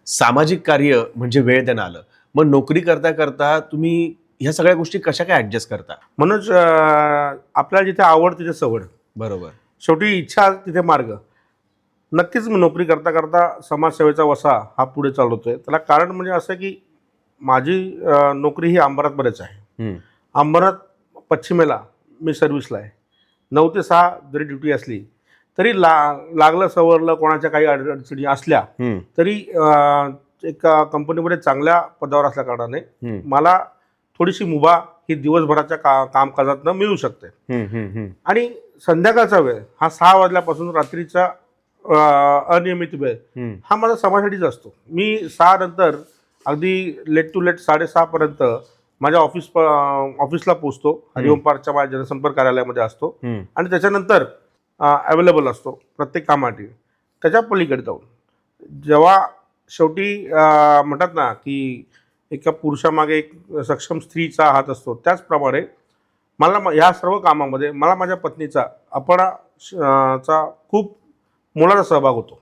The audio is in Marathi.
सामाजिक कार्य म्हणजे वेळ देणं आलं. मग नोकरी करता करता तुम्ही ह्या सगळ्या गोष्टी कशा काय ॲडजस्ट करता? म्हणूनच आपल्याला जिथे आवड तिथे सवड. बरोबर. शेवटी इच्छा तिथे मार्ग. नक्कीच मी नोकरी करता करता समाजसेवेचा वसा हा पुढे चालवतोय. त्याला कारण म्हणजे असं की माझी नोकरी ही अंबरनाथमध्येच आहे. हं. अंबरनाथ पश्चिमेला मी सर्व्हिसला आहे. 9 ते 6 जरी ड्युटी असली तरी लागलं सवरलं कोणाच्या काही अडचणी असल्या हं. तरी एका कंपनीमध्ये चांगल्या पदावर असल्या कारणाने हं. मला थोडीशी मुभा ही दिवसभराच्या कामकाजातनं मिळू शकते. हं, हं, हं. आणि संध्याकाळचा वेळ हा 6 वाजल्यापासून रात्रीचा अनियमित वेळ हं. हा माझा समाजासाठीच असतो. मी 6 नंतर अगदी लेट टू लेट 6:30 पर्यंत माझ्या ऑफिसला पोचतो. हरिओम पार्कच्या माझ्या जनसंपर्क कार्यालयामध्ये असतो हं. आणि त्याच्यानंतर अवेलेबल असतो प्रत्येक कामासाठी. त्याच्या पलीकडे जाऊन जेव्हा शेवटी म्हणतात ना की एका पुरुषामागे एक सक्षम स्त्रीचा हात असतो, त्याचप्रमाणे मला ह्या सर्व कामामध्ये मला माझ्या पत्नीचा चा खूप मोलाचा सहभाग होतो.